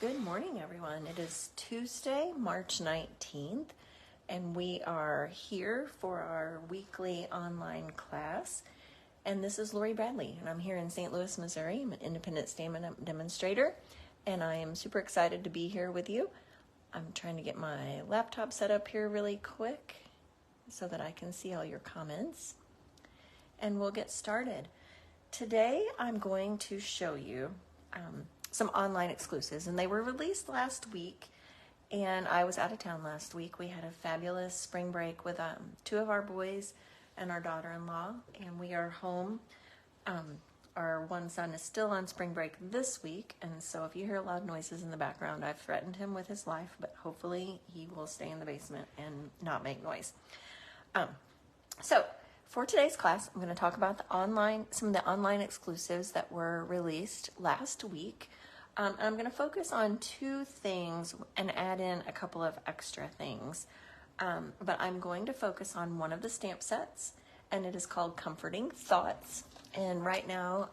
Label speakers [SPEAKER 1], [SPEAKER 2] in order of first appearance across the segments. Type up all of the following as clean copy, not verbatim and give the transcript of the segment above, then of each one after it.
[SPEAKER 1] Good morning, everyone. It is Tuesday, March 19th, and we are here for our weekly online class. And this is Lori Bradley, and I'm here in St. Louis, Missouri. I'm an independent stamina demonstrator, and I am super excited to be here with you. I'm trying to get my laptop set up here really quick so that I can see all your comments. And we'll get started. Today, I'm going to show you some online exclusives, and they were released last week, and I was out of town last week. We had a fabulous spring break with two of our boys and our daughter-in-law, and we are home. Our one son is still on spring break this week, and so if you hear loud noises in the background, I've threatened him with his life, but hopefully he will stay in the basement and not make noise. So for today's class, I'm going to talk about some of the online exclusives that were released last week. I'm going to focus on two things and add in a couple of extra things. But I'm going to focus on one of the stamp sets, and it is called Comforting Thoughts. And right now,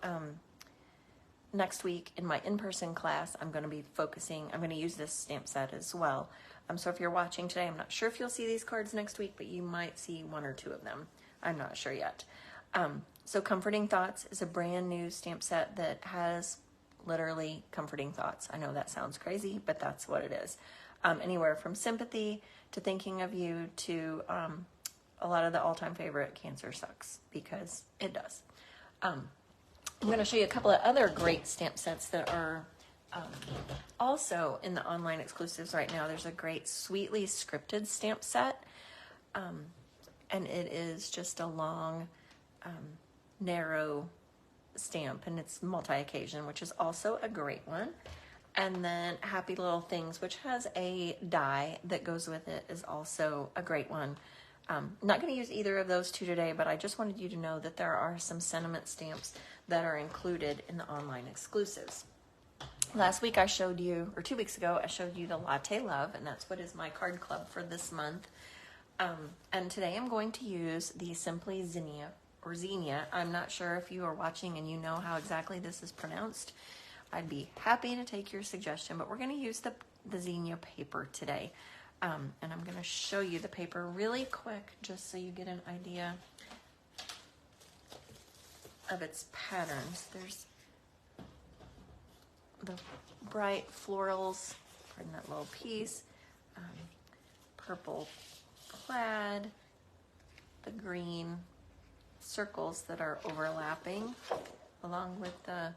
[SPEAKER 1] next week in my in-person class, I'm going to use this stamp set as well. So if you're watching today, I'm not sure if you'll see these cards next week, but you might see one or two of them. I'm not sure yet. So Comforting Thoughts is a brand new stamp set that has literally comforting thoughts. I know that sounds crazy, but that's what it is. Anywhere from sympathy to thinking of you to a lot of the all-time favorite, cancer sucks, because it does. I'm going to show you a couple of other great stamp sets that are also in the online exclusives right now. There's a great Sweetly Scripted stamp set, and it is just a long, narrow stamp, and it's multi-occasion, which is also a great one. And then Happy Little Things, which has a die that goes with it, is also a great one. I'm not going to use either of those two today, but I just wanted you to know that there are some sentiment stamps that are included in the online exclusives. Last week I showed you, or 2 weeks ago, I showed you the Latte Love, and that's what is my card club for this month. And today I'm going to use the Simply Zinnia, or Zinnia. I'm not sure if you are watching and you know how exactly this is pronounced. I'd be happy to take your suggestion, but we're going to use the Zinnia paper today. And I'm going to show you the paper really quick just so you get an idea of its patterns. There's the bright florals, pardon that little piece, purple plaid, the green circles that are overlapping, along with the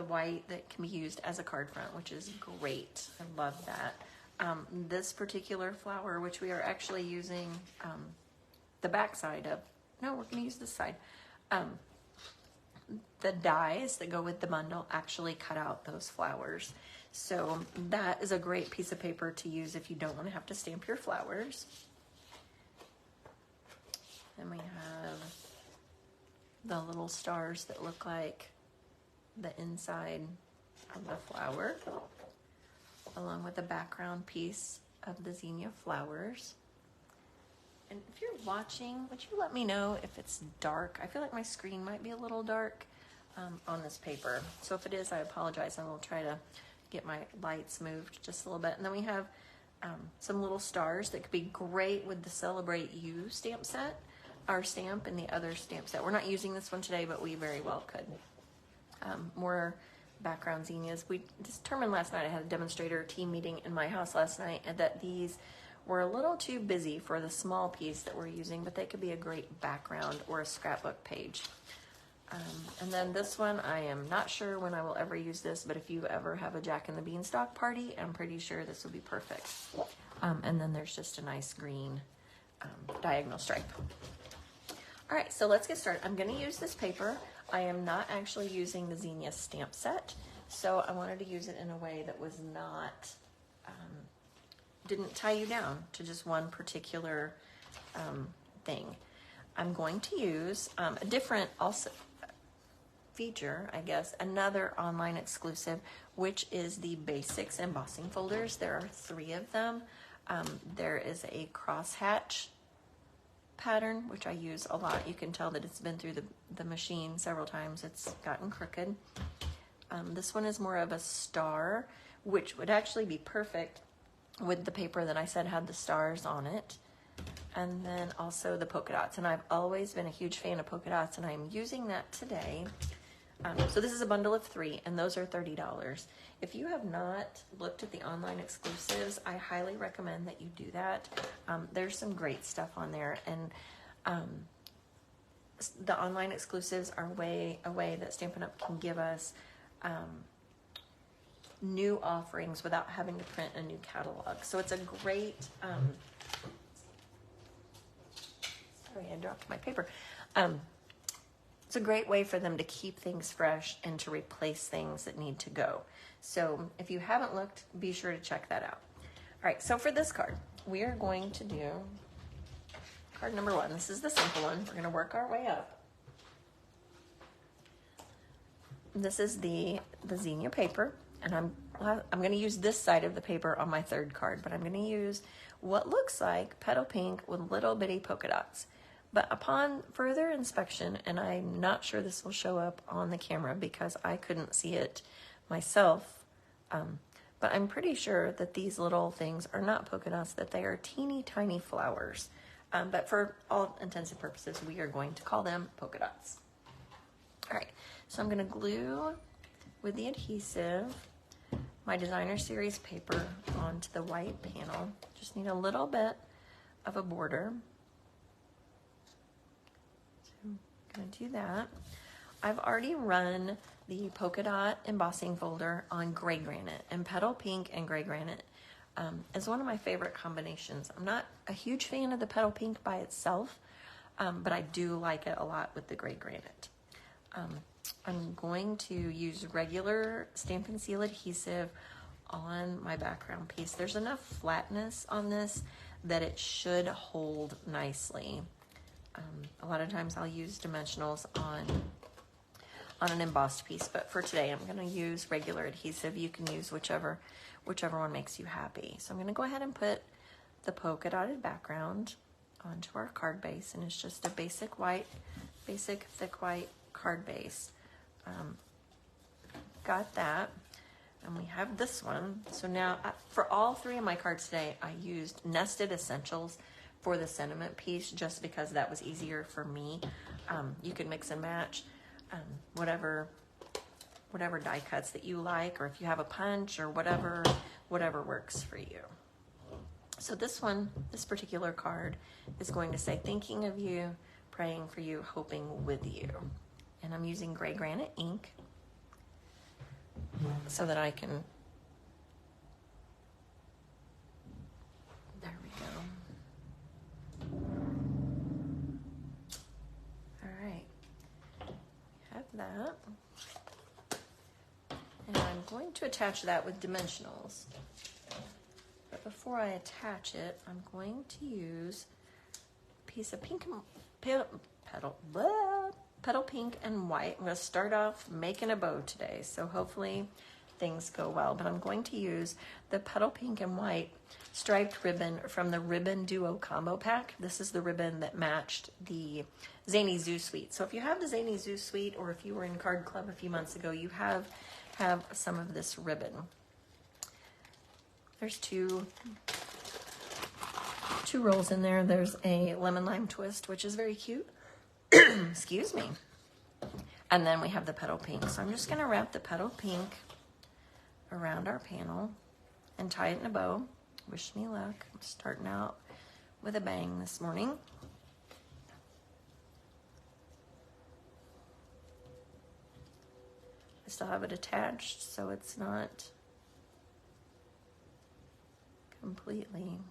[SPEAKER 1] white that can be used as a card front, which is great. I love that. This particular flower, which we are actually using the back side of, no, we're going to use this side. The dies that go with the bundle actually cut out those flowers. So that is a great piece of paper to use if you don't want to have to stamp your flowers. Then we have the little stars that look like the inside of the flower, along with the background piece of the zinnia flowers. And if you're watching, would you let me know if it's dark? I feel like my screen might be a little dark on this paper. So if it is, I apologize. I will try to get my lights moved just a little bit. And then we have some little stars that could be great with the Celebrate You stamp set, our stamp, and the other stamp set. We're not using this one today, but we very well could. More background zinnias. We determined last night, I had a demonstrator team meeting in my house last night, and that these were a little too busy for the small piece that we're using, but they could be a great background or a scrapbook page. And then this one, I am not sure when I will ever use this, but if you ever have a Jack and the Beanstalk party, I'm pretty sure this would be perfect. And then there's just a nice green diagonal stripe. All right, so let's get started. I'm going to use this paper. I am not actually using the Zinnia stamp set, so I wanted to use it in a way that was not, didn't tie you down to just one particular thing. I'm going to use a different also feature, I guess, another online exclusive, which is the Basics embossing folders. There are 3 of them. There is a crosshatch pattern, which I use a lot. You can tell that it's been through the machine several times. It's gotten crooked. This one is more of a star which would actually be perfect with the paper that I said had the stars on it. And then also the polka dots. And I've always been a huge fan of polka dots, and I'm using that today. So this is a bundle of 3, and those are $30. If you have not looked at the online exclusives, I highly recommend that you do that. There's some great stuff on there, and the online exclusives are a way that Stampin' Up! Can give us new offerings without having to print a new catalog. So it's a great, sorry, I dropped my paper. It's a great way for them to keep things fresh and to replace things that need to go. So if you haven't looked, be sure to check that out. All right, so for this card, we are going to do card number 1. This is the simple one. We're going to work our way up. This is the Zinnia paper, and I'm going to use this side of the paper on my 3rd card, but I'm going to use what looks like petal pink with little bitty polka dots. But upon further inspection, and I'm not sure this will show up on the camera because I couldn't see it myself, but I'm pretty sure that these little things are not polka dots, that they are teeny tiny flowers. But for all intents and purposes, we are going to call them polka dots. All right, so I'm going to glue with the adhesive my designer series paper onto the white panel. Just need a little bit of a border. Going to do that. I've already run the polka dot embossing folder on gray granite, and petal pink and gray granite is one of my favorite combinations. I'm not a huge fan of the petal pink by itself, but I do like it a lot with the gray granite. I'm going to use regular Stampin' Seal adhesive on my background piece. There's enough flatness on this that it should hold nicely. A lot of times I'll use dimensionals on an embossed piece, but for today I'm going to use regular adhesive. You can use whichever one makes you happy. So I'm going to go ahead and put the polka dotted background onto our card base, and it's just a basic thick white card base. Got that, and we have this one. So now for all 3 of my cards today, I used Nested Essentials for the sentiment piece, just because that was easier for me. You can mix and match whatever die cuts that you like, or if you have a punch or whatever works for you. So this particular card is going to say, thinking of you, praying for you, hoping with you. And I'm using gray granite ink so that I can, there we go. All right, we have that. And I'm going to attach that with dimensionals. But before I attach it, I'm going to use a piece of pink petal pink and white. I'm going to start off making a bow today, so hopefully things go well. But I'm going to use the petal pink and white striped ribbon from the Ribbon Duo Combo Pack. This is the ribbon that matched the Zany Zoo Suite. So if you have the Zany Zoo Suite, or if you were in Card Club a few months ago, you have some of this ribbon. There's two rolls in there. There's a lemon lime twist, which is very cute. Excuse me. And then we have the petal pink. So I'm just going to wrap the petal pink around our panel and tie it in a bow. Wish me luck. I'm starting out with a bang this morning. I still have it attached, so it's not completely.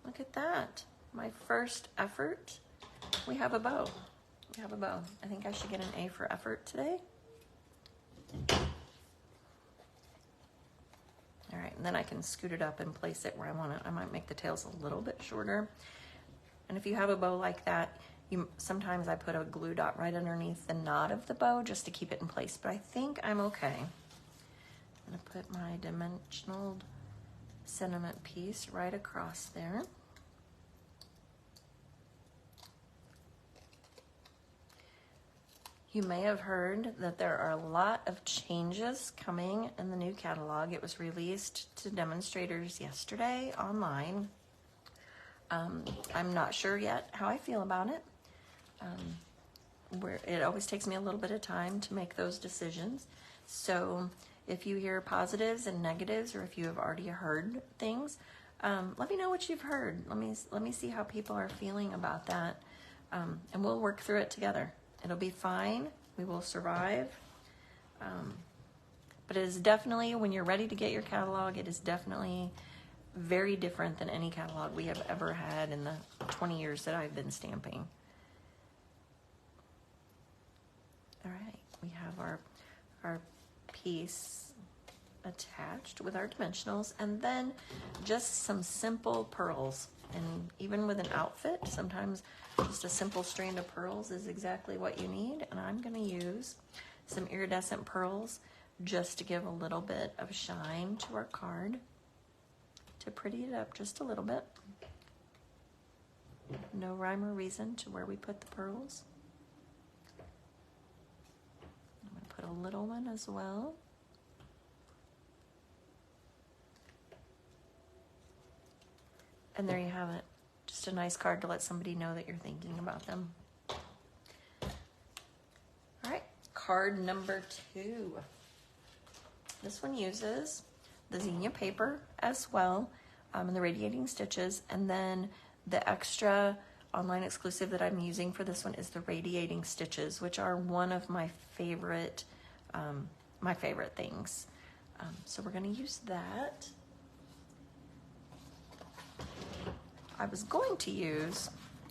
[SPEAKER 1] Look at that. My first effort. We have a bow. We have a bow. I think I should get an A for effort today. All right, and then I can scoot it up and place it where I want it. I might make the tails a little bit shorter. And if you have a bow like that, sometimes I put a glue dot right underneath the knot of the bow just to keep it in place, but I think I'm okay. I'm gonna put my dimensional sentiment piece right across there. You may have heard that there are a lot of changes coming in the new catalog. It was released to demonstrators yesterday online. I'm not sure yet how I feel about it. It always takes me a little bit of time to make those decisions. So if you hear positives and negatives, or if you have already heard things, let me know what you've heard. Let me see how people are feeling about that, and we'll work through it together. It'll be fine. We will survive. But it is definitely, when you're ready to get your catalog, it is definitely very different than any catalog we have ever had in the 20 years that I've been stamping. All right, we have our piece attached with our dimensionals, and then just some simple pearls. And even with an outfit, sometimes just a simple strand of pearls is exactly what you need. And I'm going to use some iridescent pearls just to give a little bit of shine to our card, to pretty it up just a little bit. No rhyme or reason to where we put the pearls. I'm going to put a little one as well. And there you have it. Just a nice card to let somebody know that you're thinking about them. All right, card number 2. This one uses the Zinnia paper as well, and the radiating stitches. And then the extra online exclusive that I'm using for this one is the radiating stitches, which are one of my favorite things. So we're going to use that. I was going to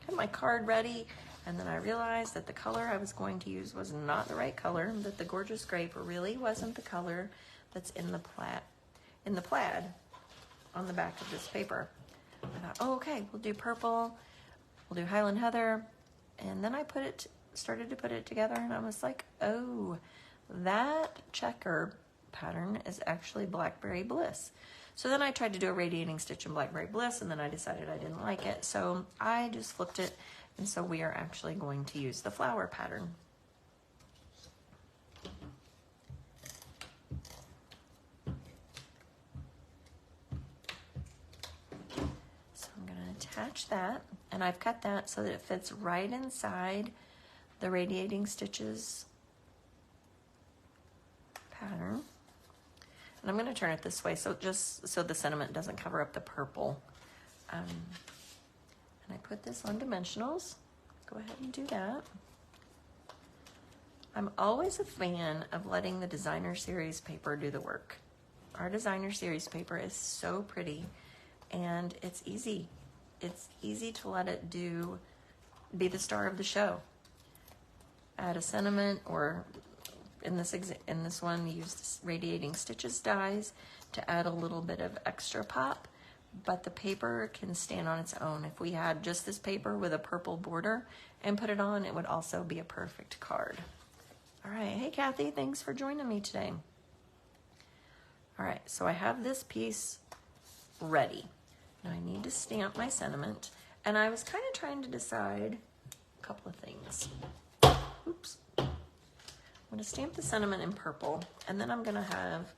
[SPEAKER 1] had my card ready, and then I realized that the color I was going to use was not the right color, that the gorgeous grape really wasn't the color that's in the plaid on the back of this paper. I thought, oh, okay, we'll do purple, we'll do Highland Heather, and then I started to put it together, and I was like, oh, that checker pattern is actually Blackberry Bliss. So then I tried to do a radiating stitch in Blackberry Bliss, and then I decided I didn't like it. So I just flipped it, and so we are actually going to use the flower pattern. So I'm going to attach that, and I've cut that so that it fits right inside the radiating stitches pattern. And I'm going to turn it this way, so just so the sentiment doesn't cover up the purple. And I put this on dimensionals. Go ahead and do that. I'm always a fan of letting the designer series paper do the work. Our designer series paper is so pretty, and it's easy. It's easy to let it be the star of the show. Add a sentiment, or in this one, we used radiating stitches dies to add a little bit of extra pop, but the paper can stand on its own. If we had just this paper with a purple border and put it on, it would also be a perfect card. All right, hey Kathy, thanks for joining me today. All right, so I have this piece ready. Now I need to stamp my sentiment, and I was kind of trying to decide a couple of things. Oops. I'm going to stamp the sentiment in purple, and then I'm going to have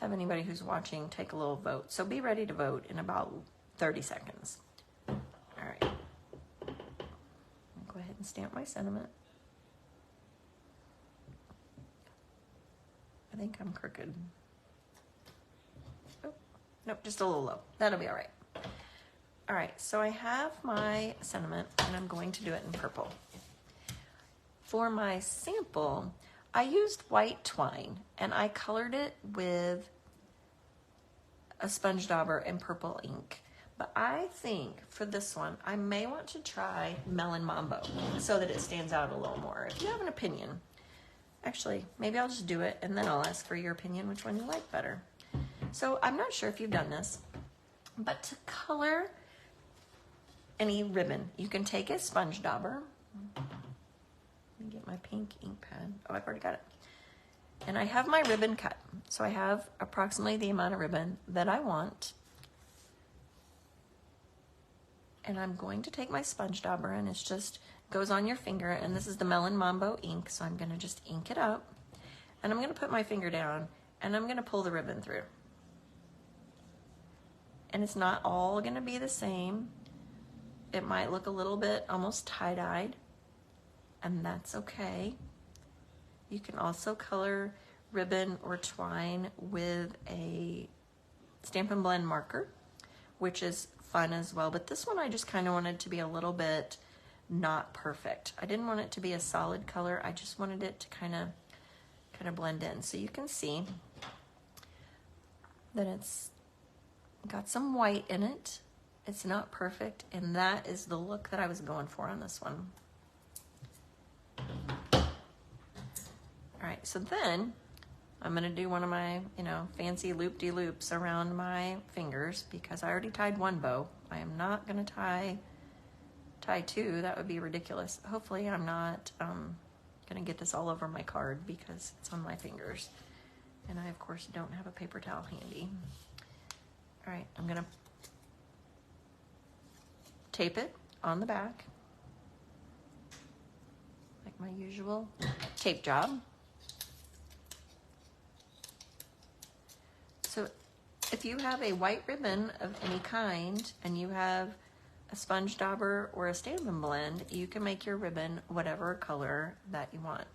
[SPEAKER 1] anybody who's watching take a little vote. So be ready to vote in about 30 seconds. All right. I'll go ahead and stamp my sentiment. I think I'm crooked. Oh, nope, just a little low. That'll be all right. All right, so I have my sentiment, and I'm going to do it in purple. For my sample, I used white twine, and I colored it with a sponge dauber and purple ink. But I think for this one, I may want to try Melon Mambo so that it stands out a little more. If you have an opinion, actually, maybe I'll just do it, and then I'll ask for your opinion, which one you like better. So I'm not sure if you've done this, but to color any ribbon, you can take a sponge dauber. Let me get my pink ink pad. Oh, I've already got it. And I have my ribbon cut. So I have approximately the amount of ribbon that I want. And I'm going to take my sponge dauber, and it's just goes on your finger, and this is the Melon Mambo ink, so I'm gonna just ink it up, and I'm gonna put my finger down, and I'm gonna pull the ribbon through. And it's not all gonna be the same. It might look a little bit almost tie-dyed, and that's okay. You can also color ribbon or twine with a Stampin' Blend marker, which is fun as well. But this one I just kind of wanted to be a little bit not perfect. I didn't want it to be a solid color. I just wanted it to kind of blend in. So you can see that it's got some white in it. It's not perfect, and that is the look that I was going for on this one. All right, so then I'm gonna do one of my, fancy loop-de-loops around my fingers because I already tied one bow. I am not gonna tie two. That would be ridiculous. Hopefully I'm not gonna get this all over my card because it's on my fingers. And I, of course, don't have a paper towel handy. All right, I'm gonna tape it on the back, like my usual tape job. So if you have a white ribbon of any kind and you have a sponge dauber or a Stampin' Blend, you can make your ribbon whatever color that you want.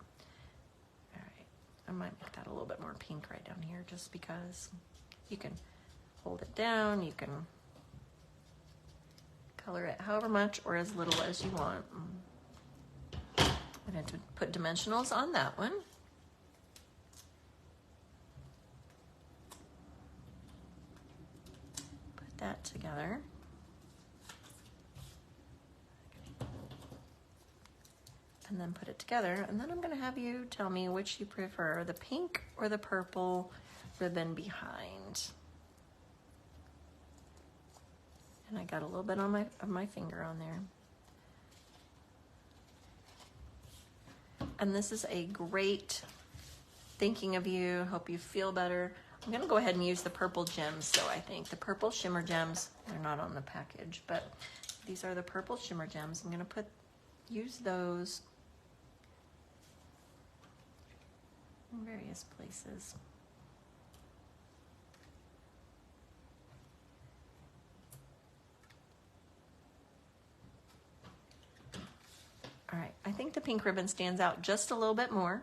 [SPEAKER 1] All right, I might make that a little bit more pink right down here just because you can hold it down, you can color it however much or as little as you want. I'm going to put dimensionals on that one. Put that together. And then put it together. And then I'm going to have you tell me which you prefer, the pink or the purple ribbon behind. And I got a little bit on my finger on there. And this is a great thinking of you. Hope you feel better. I'm gonna go ahead and use the purple gems though, I think. The purple shimmer gems, they're not on the package, but these are the purple shimmer gems. I'm gonna use those in various places. All right, I think the pink ribbon stands out just a little bit more.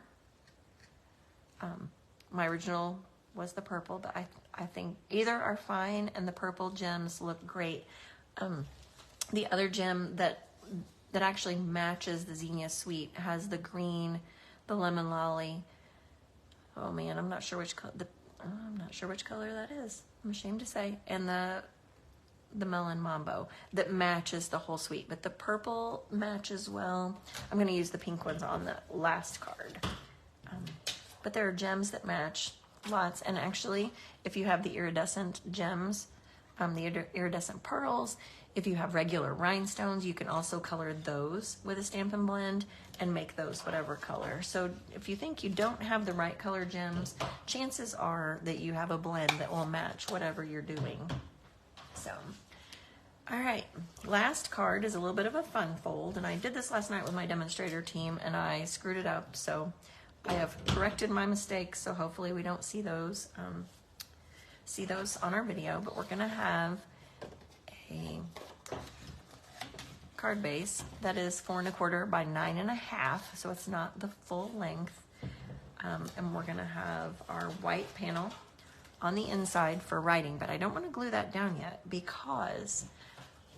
[SPEAKER 1] My original was the purple, but I think either are fine, and the purple gems look great. The other gem that actually matches the Zinnia Suite has the green, the lemon lolly. Oh man, I'm not sure which color that is. I'm ashamed to say, and the Melon Mambo that matches the whole suite, but the purple matches well. I'm going to use the pink ones on the last card. But there are gems that match lots, and actually if you have the iridescent gems, the iridescent pearls, if you have regular rhinestones, you can also color those with a Stampin' Blend and make those whatever color. So if you think you don't have the right color gems, chances are that you have a blend that will match whatever you're doing. So, all right, last card is a little bit of a fun fold, and I did this last night with my demonstrator team and I screwed it up, so I have corrected my mistakes, so hopefully we don't see those on our video. But we're gonna have a card base that is 4 1/4 by 9 1/2, so it's not the full length, and we're gonna have our white panel on the inside for writing, but I don't want to glue that down yet because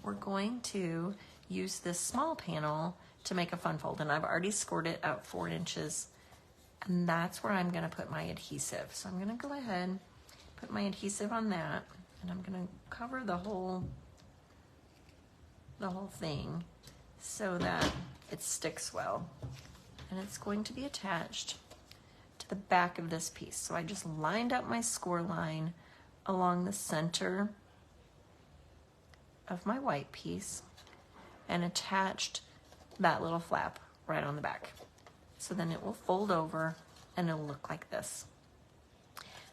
[SPEAKER 1] we're going to use this small panel to make a fun fold, and I've already scored it out 4 inches, and that's where I'm going to put my adhesive. So I'm going to go ahead and put my adhesive on that, and I'm going to cover the whole thing so that it sticks well, and it's going to be attached to the back of this piece. So I just lined up my score line along the center of my white piece and attached that little flap right on the back. So then it will fold over and it'll look like this.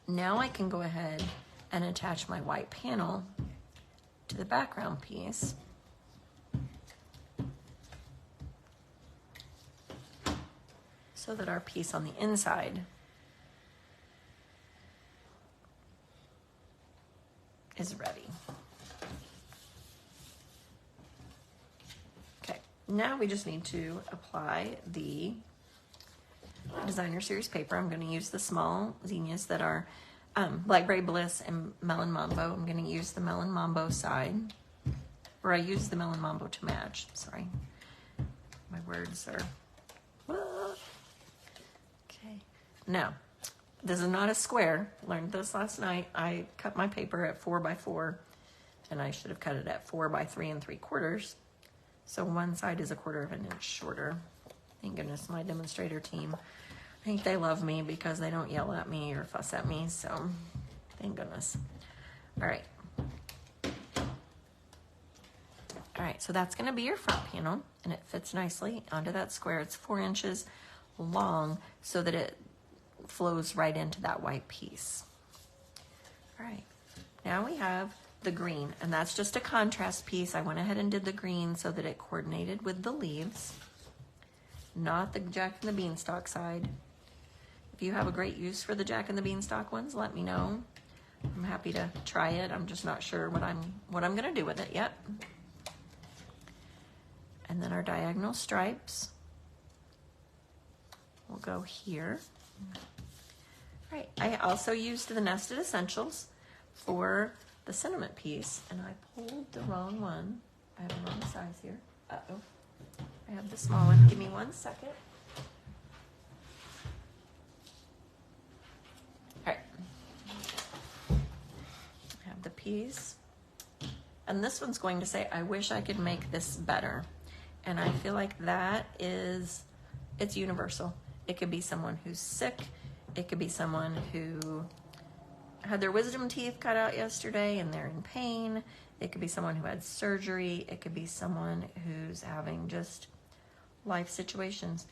[SPEAKER 1] Now I can go ahead and attach my white panel to the background piece. so that our piece on the inside is ready. Okay, now we just need to apply the Designer Series paper. I'm going to use the small zinnias that are Blackberry Bliss and Melon Mambo. I'm going to use the Melon Mambo side, or I use the Melon Mambo to match. Sorry, my words are... Okay, now this is not a square. Learned this last night. I cut my paper at 4 by 4, and I should have cut it at 4 by 3 3/4. So one side is 1/4 of an inch shorter. Thank goodness my demonstrator team, I think they love me because they don't yell at me or fuss at me, so thank goodness. All right. All right, so that's gonna be your front panel, and it fits nicely onto that square. It's 4 inches long so that it flows right into that white piece. All right, now we have the green, and that's just a contrast piece. I went ahead and did the green so that it coordinated with the leaves, not the Jack and the Beanstalk side. If you have a great use for the Jack and the Beanstalk ones, let me know. I'm happy to try it. I'm just not sure what I'm gonna do with it yet. And then our diagonal stripes will go here. All right, I also used the Nested Essentials for the sentiment piece, and I pulled the wrong one. I have the wrong size here. Uh-oh. I have the small one. Give me 1 second. All right. I have the piece. And this one's going to say, I wish I could make this better. And I feel like that is, it's universal. It could be someone who's sick. It could be someone who had their wisdom teeth cut out yesterday and they're in pain. It could be someone who had surgery. It could be someone who's having just life situations.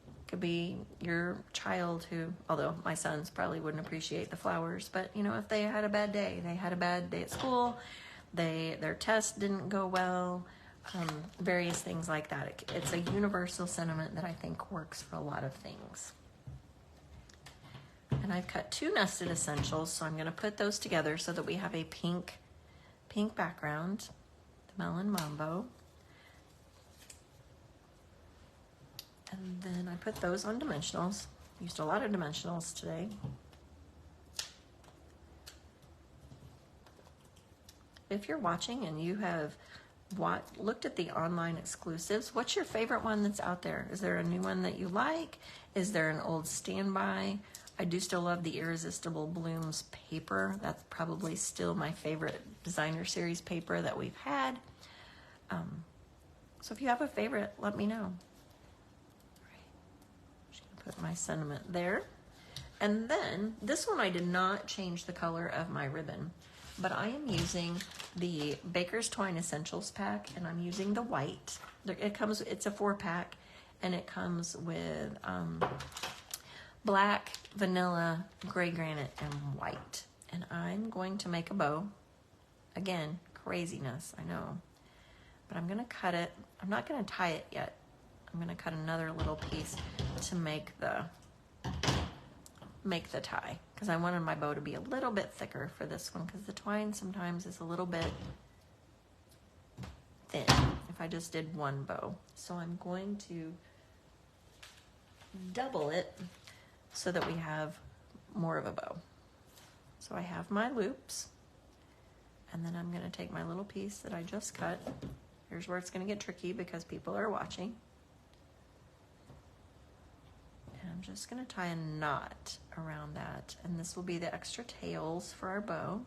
[SPEAKER 1] It could be your child who, although my sons probably wouldn't appreciate the flowers, but you know, if they had a bad day, they had a bad day at school, their test didn't go well, various things like that. It's a universal sentiment that I think works for a lot of things. And I've cut 2 Nested Essentials, so I'm going to put those together so that we have a pink background, the Melon Mambo. And then I put those on dimensionals. Used a lot of dimensionals today. If you're watching and you have looked at the online exclusives, what's your favorite one that's out there? Is there a new one that you like? Is there an old standby? I do still love the Irresistible Blooms paper. That's probably still my favorite Designer Series paper that we've had. So if you have a favorite, let me know. All right. Just gonna put my sentiment there. And then this one I did not change the color of my ribbon, but I am using the Baker's Twine Essentials pack, and I'm using the white. It's a 4-pack, and it comes with black, vanilla, gray granite, and white. And I'm going to make a bow. Again, craziness, I know. But I'm gonna cut it. I'm not gonna tie it yet. I'm gonna cut another little piece to make the tie, because I wanted my bow to be a little bit thicker for this one, because the twine sometimes is a little bit thin if I just did one bow. So I'm going to double it so that we have more of a bow. So I have my loops, and then I'm going to take my little piece that I just cut. Here's where it's going to get tricky because people are watching. And I'm just going to tie a knot around that, and this will be the extra tails for our bow.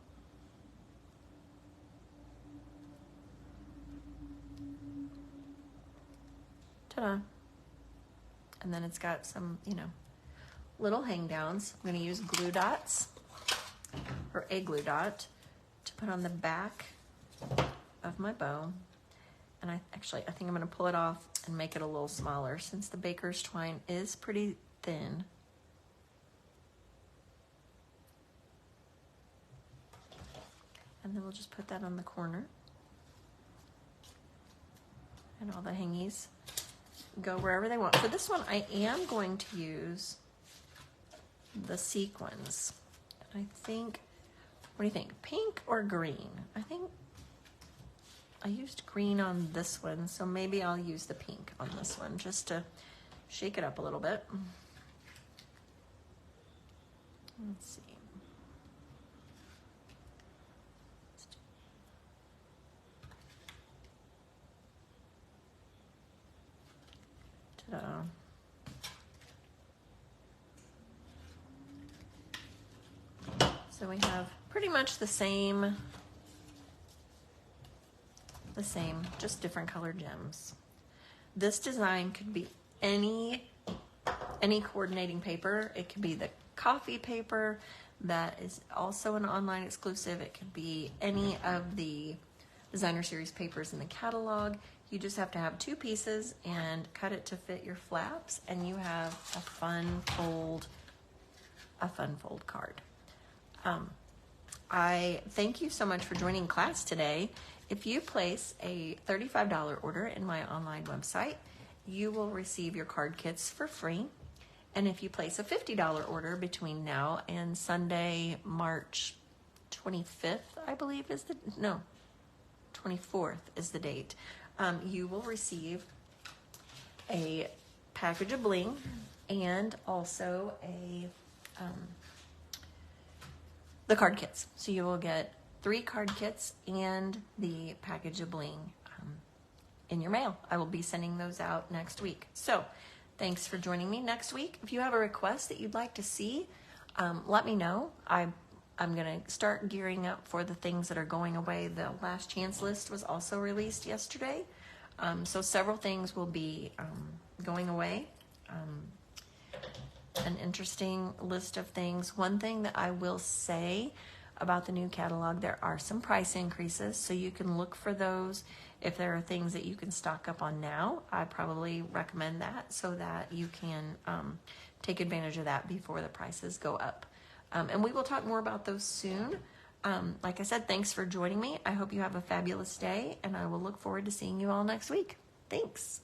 [SPEAKER 1] Ta-da! And then it's got some, little hang downs. I'm going to use glue dots, or a glue dot, to put on the back of my bow. And I think I'm going to pull it off and make it a little smaller, since the Baker's Twine is pretty thin. And then we'll just put that on the corner. And all the hangies. go wherever they want. For this one, I am going to use the sequins. I think, what do you think? Pink or green? I think I used green on this one, so maybe I'll use the pink on this one just to shake it up a little bit. Let's see. Ta-da. So we have pretty much the same, just different color gems. This design could be any coordinating paper. It could be the coffee paper that is also an online exclusive. It could be any of the designer series papers in the catalog. You just have to have 2 pieces and cut it to fit your flaps, and you have a fun fold card. I thank you so much for joining class today. If you place a $35 order in my online website, you will receive your card kits for free. And if you place a $50 order between now and Sunday, March 25th, I believe is 24th is the date, you will receive a package of bling and also the card kits. So you will get 3 card kits and the package of bling in your mail. I will be sending those out next week. So thanks for joining me next week. If you have a request that you'd like to see, let me know. I'm going to start gearing up for the things that are going away. The last chance list was also released yesterday. So several things will be going away. An interesting list of things. One thing that I will say about the new catalog, there are some price increases, so you can look for those. If there are things that you can stock up on now, I probably recommend that so that you can take advantage of that before the prices go up. And we will talk more about those soon. Like I said, thanks for joining me. I hope you have a fabulous day, and I will look forward to seeing you all next week. Thanks.